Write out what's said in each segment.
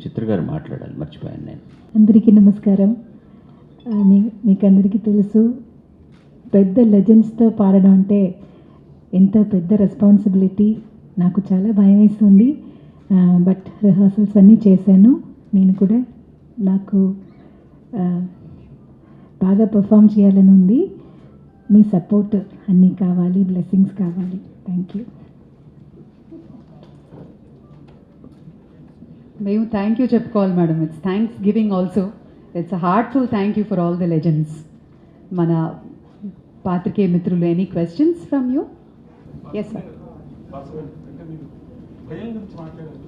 చిత్ర గారు మాట్లాడాలి, మర్చిపోయాను నేను. అందరికీ నమస్కారం. మీకు అందరికీ తెలుసు, పెద్ద లెజెండ్స్తో పాడడం అంటే ఎంత పెద్ద రెస్పాన్సిబిలిటీ. నాకు చాలా భయం వేస్తుంది, బట్ రిహార్సల్స్ అన్నీ చేశాను. నేను కూడా నాకు బాగా పర్ఫామ్ చేయాలని ఉంది. మీ సపోర్ట్ అన్నీ కావాలి, బ్లెస్సింగ్స్ కావాలి. Thank you. మేము థ్యాంక్ యూ చెప్పుకోవాలి madam. It's thanksgiving also. It's a heartful thank you for all the legends. మన పాత్రికేయ మిత్రులు, any questions from you? Yes sir. అంటే మీరు భయం గురించి మాట్లాడారు.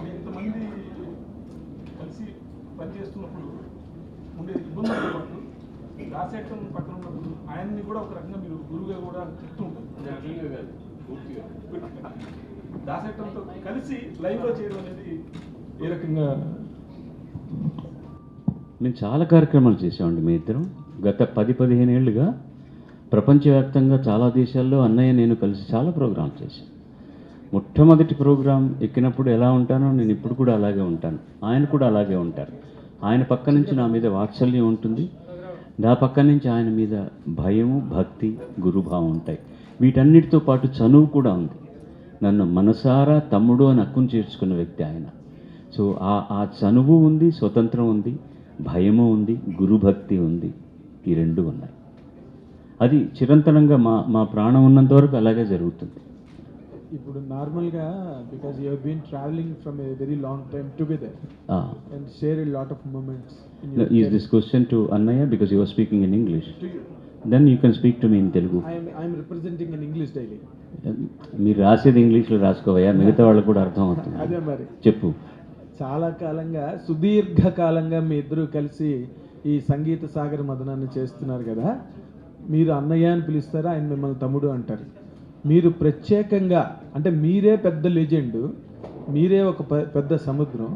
మీరు ఇంతమంది కలిసి పనిచేస్తున్నప్పుడు ఉండే ఇబ్బందులతో పాటు రాసేటం పక్కన ఉన్నప్పుడు ఆయన్ని కూడా ఒక రకంగా మీరు గురువుగా కూడా చెప్తూ ఉంటారు. దాసేటంతో కలిసి లైవ్లో చేయడం అనేది ఏ రకంగా? మేము చాలా కార్యక్రమాలు చేసామండి మీ ఇద్దరం. గత 10-15 ఏళ్ళుగా ప్రపంచవ్యాప్తంగా చాలా దేశాల్లో అన్నయ్య నేను కలిసి చాలా ప్రోగ్రామ్స్ చేశాను. మొట్టమొదటి ప్రోగ్రాం ఎక్కినప్పుడు ఎలా ఉంటానో నేను ఇప్పుడు కూడా అలాగే ఉంటాను, ఆయన కూడా అలాగే ఉంటారు. ఆయన పక్క నుంచి నా మీద వాత్సల్యం ఉంటుంది, నా పక్క నుంచి ఆయన మీద భయము, భక్తి, గురుభావం ఉంటాయి. వీటన్నిటితో పాటు చనువు కూడా ఉంది. నన్ను మనసారా తమ్ముడు అని హక్కును చేర్చుకున్న వ్యక్తి ఆయన. సో ఆ చనువు ఉంది, స్వతంత్రం ఉంది, భయము ఉంది, గురుభక్తి ఉంది. ఈ రెండు ఉన్నాయి. అది చిరంతనంగా మా ప్రాణం ఉన్నంత వరకు అలాగే జరుగుతుంది. ఇప్పుడు నార్మల్గా because you been traveling from a very long time together and share a lot of moments. Is this question to అన్నయ్య because you are speaking in English? Then you can speak to me in Telugu. I'm representing in English daily. మీరు రాసేది ఇంగ్లీష్లో రాసుకోవయ్యా, మిగతా వాళ్ళకు కూడా అర్థం అవుతుంది. అదే మరి చెప్పు. చాలా కాలంగా, సుదీర్ఘకాలంగా మీ ఇద్దరు కలిసి ఈ సంగీత సాగర మదనాన్ని చేస్తున్నారు కదా. మీరు అన్నయ్య అని పిలుస్తారా, ఆయన మిమ్మల్ని తమ్ముడు అంటారు. మీరు ప్రత్యేకంగా అంటే మీరే పెద్ద లెజెండ్, మీరే ఒక పెద్ద సముద్రం.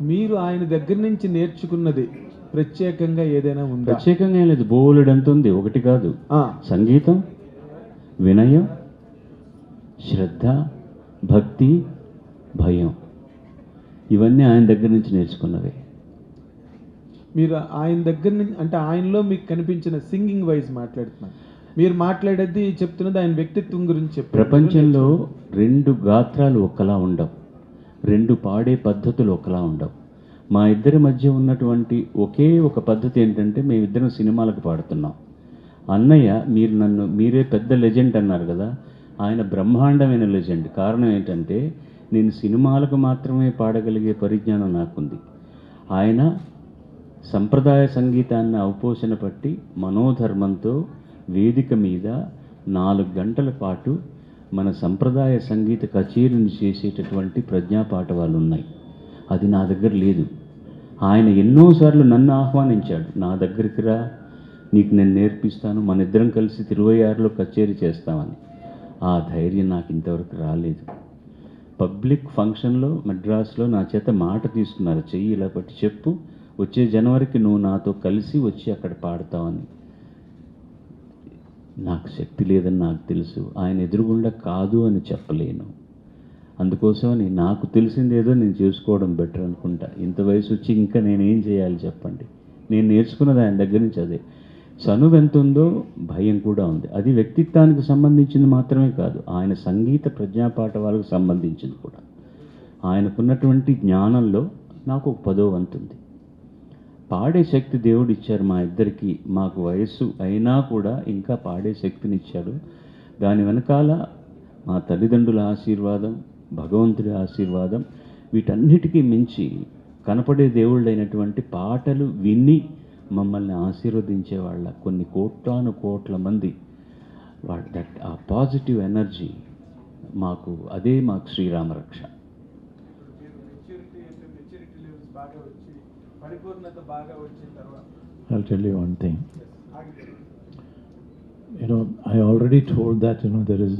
మీరు ఆయన దగ్గర నుంచి నేర్చుకున్నది ప్రత్యేకంగా ఏదైనా ఉందా? ప్రత్యేకంగా ఏం లేదు, బోలెడంత ఉంది. ఒకటి కాదు, సంగీతం, వినయం, శ్రద్ధ, భక్తి, భయం, ఇవన్నీ ఆయన దగ్గర నుంచి నేర్చుకున్నవే. మీరు ఆయన దగ్గర నుంచి అంటే ఆయనలో మీకు కనిపించిన సింగింగ్ వైజ్ మాట్లాడుతున్నారు. మీరు మాట్లాడేది చెప్తున్నది ఆయన వ్యక్తిత్వం గురించి చెప్పారు. ప్రపంచంలో 2 గాత్రాలు ఒకలా ఉండవు, 2 పాడే పద్ధతులు ఒకలా ఉండవు. మా ఇద్దరి మధ్య ఉన్నటువంటి ఒకే ఒక పద్ధతి ఏంటంటే, మేమిద్దరం సినిమాలకు పాడుతున్నాం. అన్నయ్య మీరే పెద్ద లెజెండ్ అన్నారు కదా, ఆయన బ్రహ్మాండమైన లెజెండ్. కారణం ఏంటంటే, నేను సినిమాలకు మాత్రమే పాడగలిగే పరిజ్ఞానం నాకుంది. ఆయన సంప్రదాయ సంగీతాన్ని అవపోసన పట్టి మనోధర్మంతో వేదిక మీద 4 గంటల పాటు మన సంప్రదాయ సంగీత కచేరీని చేసేటటువంటి ప్రజ్ఞాపాఠవాలు ఉన్నాయి. అది నా దగ్గర లేదు. ఆయన ఎన్నోసార్లు నన్ను ఆహ్వానించాడు, నా దగ్గరికి రా, నీకు నేను నేర్పిస్తాను, మన ఇద్దరం కలిసి 26లో కచేరీ చేస్తామని. ఆ ధైర్యం నాకు ఇంతవరకు రాలేదు. పబ్లిక్ ఫంక్షన్లో మద్రాసులో నా చేత మాట తీసుకున్నారు, చెయ్యి ఇలా పట్టి చెప్పు, వచ్చే జనవరికి నువ్వు నాతో కలిసి వచ్చి అక్కడ పాడతావని. నాకు శక్తి లేదని నాకు తెలుసు, ఆయన ఎదురుగుండా కాదు అని చెప్పలేను. అందుకోసమని నాకు తెలిసిందేదో నేను చేసుకోవడం బెటర్ అనుకుంటా. ఇంత వయసు వచ్చి ఇంకా నేనేం చేయాలి చెప్పండి? నేను నేర్చుకున్నది ఆయన దగ్గర నుంచి అదే. చనువు ఎంత ఉందో భయం కూడా ఉంది. అది వ్యక్తిత్వానికి సంబంధించింది మాత్రమే కాదు, ఆయన సంగీత ప్రజ్ఞాపాఠవాలకు సంబంధించింది కూడా. ఆయనకున్నటువంటి జ్ఞానంలో నాకు ఒక 10వ వంతు ఉంది. పాడే శక్తి దేవుడు ఇచ్చారు మా ఇద్దరికి. మాకు వయస్సు అయినా కూడా ఇంకా పాడే శక్తిని ఇచ్చాడు. దాని వెనకాల మా తల్లిదండ్రుల ఆశీర్వాదం, భగవంతుడి ఆశీర్వాదం, వీటన్నిటికీ మించి కనపడే దేవుళ్ళైనటువంటి పాటలు విని మమ్మల్ని ఆశీర్వదించే వాళ్ళ కొన్ని కోట్ల మంది, దట్ ఆ పాజిటివ్ ఎనర్జీ మాకు, అదే మాకు శ్రీరామరక్ష. I'll tell you one thing. I already told that, there is,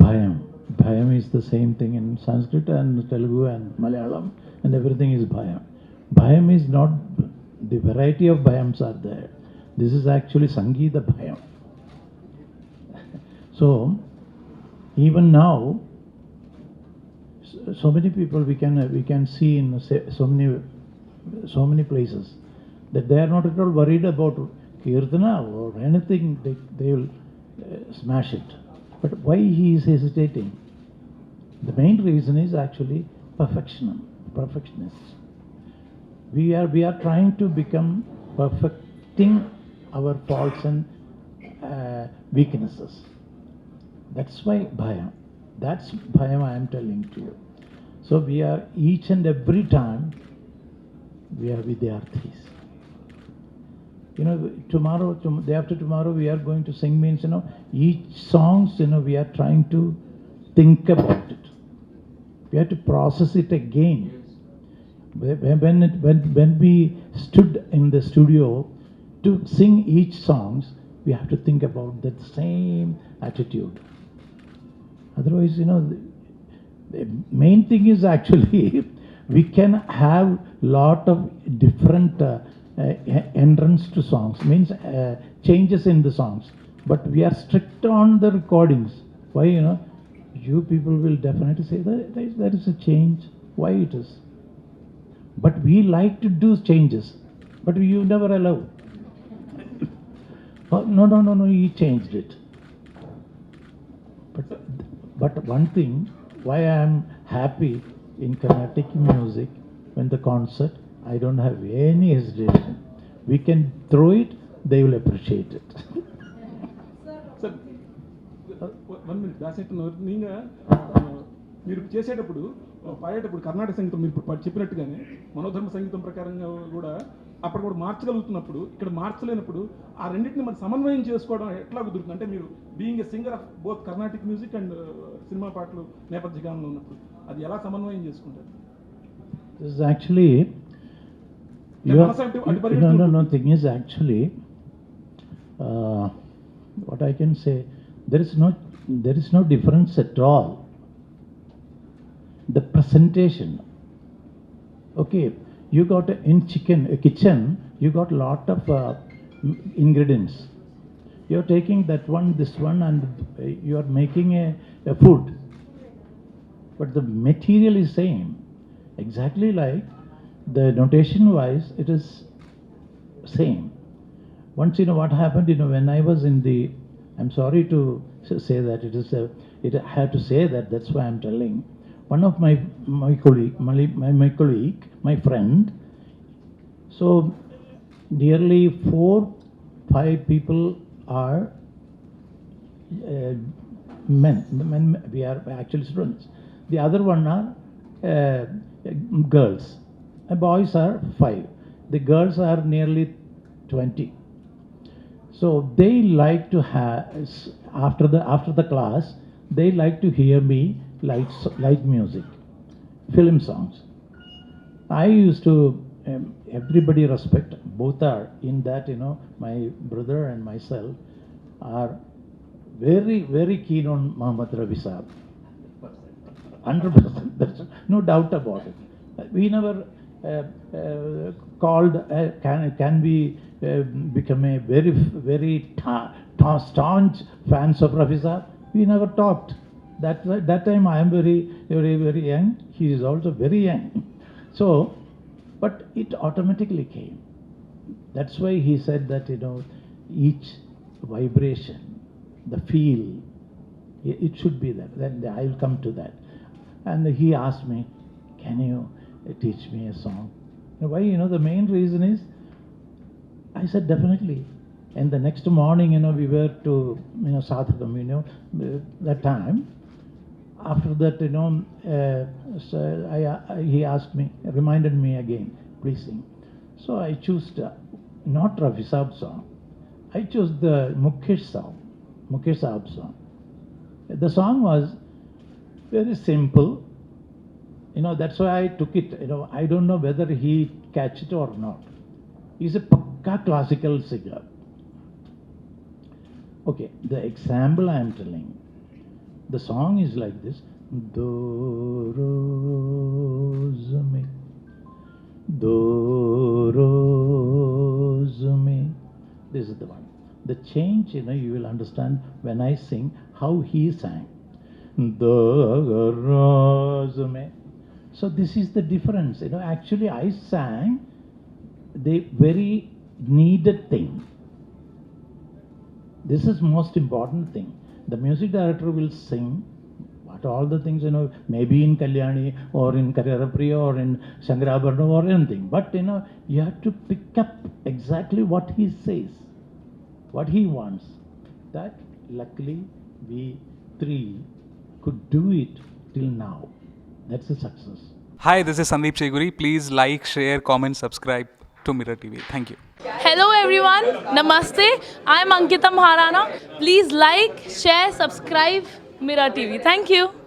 bhayam. Bhayam is the same thing in Sanskrit and Telugu and Malayalam, and everything is bhayam. Bhayam is not, the variety of bhayams are there. This is actually Sangeeta bhayam. So, even now, so many people we can see in so many places that they are not at all worried about kirtana or anything. They will smash it. But why he is hesitating? The main reason is actually perfectionist. We are trying to become perfecting our faults and weaknesses. That's why bhayam. That's bhayam I am telling to you. So we are each and every time we are vidyarthis. You know, tomorrow, day after tomorrow, we are going to sing means, you know, each songs, you know, we are trying to think about it. We have to process it again. When we stood in the studio to sing each songs, we have to think about that same attitude. Otherwise, you know, the main thing is actually we can have lot of different entrance to songs, means changes in the songs, but we are strict on the recordings. Why, you know, you people will definitely say that there is a change. Why it is? But we like to do changes, but you never allow. Oh, no, he changed it. But one thing, why I am happy in Carnatic music, when the concert, I don't have any hesitation. We can throw it, they will appreciate it. Sir 1 minute దాసేట్టున్నారు నీగా మీరు చేసేటప్పుడు పాడేటప్పుడు కర్ణాటక సంగీతం మీరు ఇప్పుడు చెప్పినట్టుగానే మనోధర్మ సంగీతం ప్రకారంగా కూడా అప్పుడు కూడా మార్చగలుగుతున్నప్పుడు ఇక్కడ మార్చలేనప్పుడు ఆ రెండింటిని మరి సమన్వయం చేసుకోవడం ఎట్లా కుదురుతుంది? అంటే మీరు being a singer of both Carnatic music and cinema పాటలు నేపథ్య గానంలో ఉన్నప్పుడు అది ఎలా సమన్వయం చేసుకుంటారు? This is actually no. Thing is actually what I can say. There is no difference at all. The presentation. Okay, you got a kitchen. You got lot of ingredients. You are taking that one, this one, and you are making a food. But the material is same. Exactly like the notation wise, it is same. Once, you know what happened, you know, when I was in the, I'm sorry to say that I had to say that, that's why I'm telling. One of my colleague, my friend, so nearly 4-5 people are men, we are actually students. The other one are girls. The boys are 5. The girls are nearly 20. So they like to have, after the class, they like to hear me light music, film songs. I used to, everybody respect, both are in that, you know, my brother and myself are very, very keen on Muhammad Rafi Saab. 100%, there's no doubt about it. We never called, can we become a very, very staunch fans of Rafi Saab? We never talked. That time I am very, very, very young. He is also very young. So, but it automatically came. That's why he said that, you know, each vibration, the feel, it should be that. Then I will come to that. And he asked me, can you teach me a song? Why? You know, the main reason is, I said definitely. And the next morning, you know, we were to, you know, Sadhakam, you know, that time. After that, you know, so he asked me, reminded me again, please sing. So I chose not Rafi Saab song. I chose the Mukesh Saab song. The song was very simple. You know, that's why I took it. You know, I don't know whether he catch it or not. He's a pakka classical singer. Okay, the example I am telling. The song is like this. Do roz mein. This is the one. The change, you know, you will understand when I sing how he sang. do rose mein. So this is the difference. You know, actually I sang the very needed thing. This is most important thing. The music director will sing what all the things, you know, maybe in Kalyani or in Kariyara Priya or in Shankarabharana or anything. But, you know, you have to pick up exactly what he says, what he wants. That, luckily, we three could do it till now. That's a success. Hi, this is Sandeep Cheguri. Please like, share, comment, subscribe to Mirror TV. Thank you. Hello everyone, Namaste. I am Ankita Maharana. Please like, share, subscribe Mirror TV. Thank you.